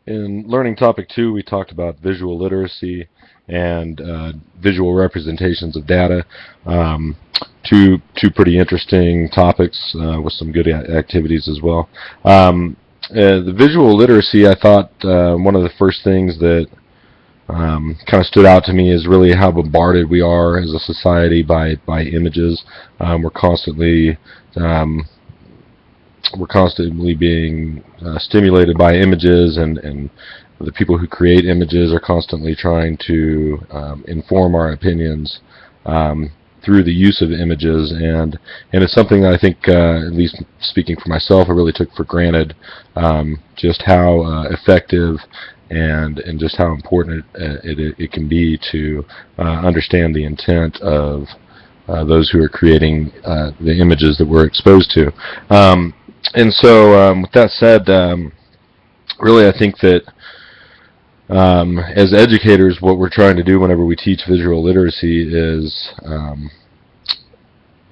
In learning topic 2, we talked about visual literacy and visual representations of data. Um, two pretty interesting topics with some good activities as well. The visual literacy, I thought one of the first things that kind of stood out to me is really how bombarded we are as a society by images. We're constantly um, we're constantly being stimulated by images, and the people who create images are constantly trying to inform our opinions through the use of images, and it's something that I think, at least speaking for myself, I really took for granted, just how effective and just how important it can be to understand the intent of those who are creating the images that we're exposed to. And so, with that said, really I think that as educators, what we're trying to do whenever we teach visual literacy is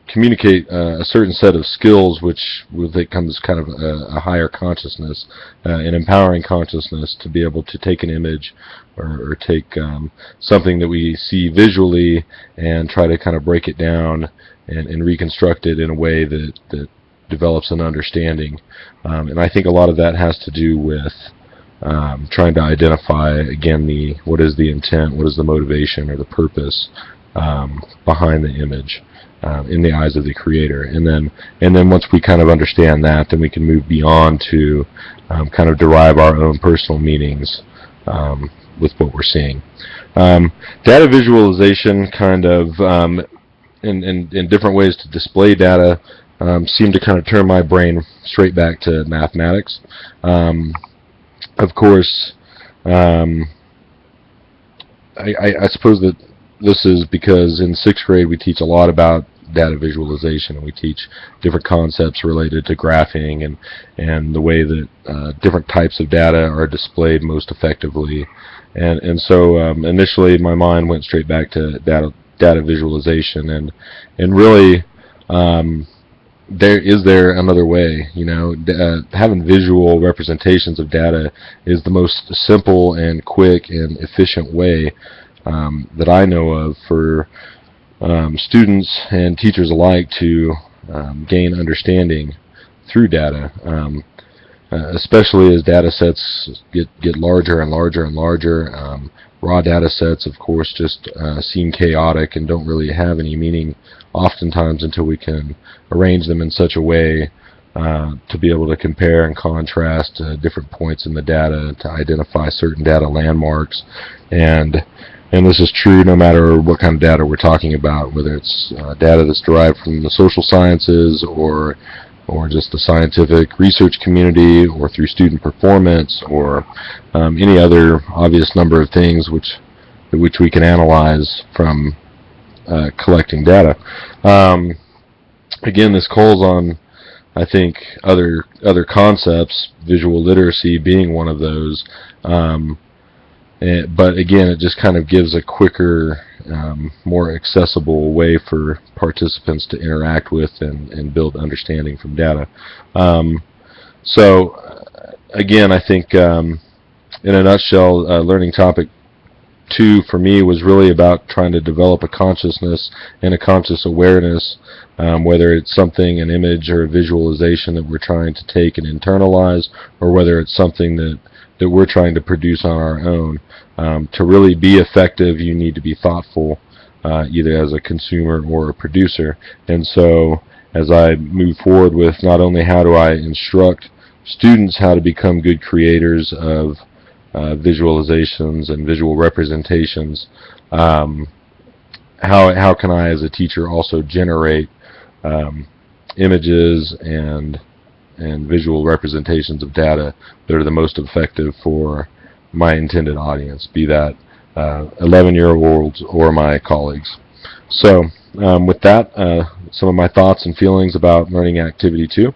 communicate a certain set of skills, which with it comes kind of a higher consciousness, an empowering consciousness to be able to take an image or take something that we see visually and try to kind of break it down and reconstruct it in a way that develops an understanding. And I think a lot of that has to do with trying to identify, again, what is the intent, what is the motivation or the purpose behind the image in the eyes of the creator. And then once we kind of understand that, then we can move beyond to kind of derive our own personal meanings with what we're seeing. Data visualization kind of in different ways to display data seemed to kind of turn my brain straight back to mathematics. Of course, I suppose that this is because in 6th grade we teach a lot about data visualization, and we teach different concepts related to graphing and the way that different types of data are displayed most effectively. And so initially my mind went straight back to data visualization, and really is there another way? Having visual representations of data is the most simple and quick and efficient way that I know of for students and teachers alike to gain understanding through data, especially as data sets get larger and larger and larger. Raw data sets, of course, just seem chaotic and don't really have any meaning oftentimes until we can arrange them in such a way to be able to compare and contrast different points in the data, to identify certain data landmarks. And this is true no matter what kind of data we're talking about, whether it's data that's derived from the social sciences or just the scientific research community, or through student performance, or any other obvious number of things which we can analyze from collecting data. Again, this calls on, I think, other concepts, visual literacy being one of those. But again, it just kind of gives a quicker, more accessible way for participants to interact with and build understanding from data. So again, I think in a nutshell, learning topic 2 for me was really about trying to develop a consciousness and a conscious awareness, whether it's something, an image or a visualization that we're trying to take and internalize, or whether it's something that we're trying to produce on our own. To really be effective, you need to be thoughtful, either as a consumer or a producer. And so as I move forward with not only how do I instruct students how to become good creators of visualizations and visual representations, how can I as a teacher also generate images and visual representations of data that are the most effective for my intended audience, be that 11-year-olds or my colleagues. So with that, some of my thoughts and feelings about learning activity 2,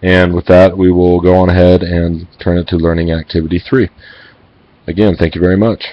and with that we will go on ahead and turn it to learning activity 3. Again, thank you very much.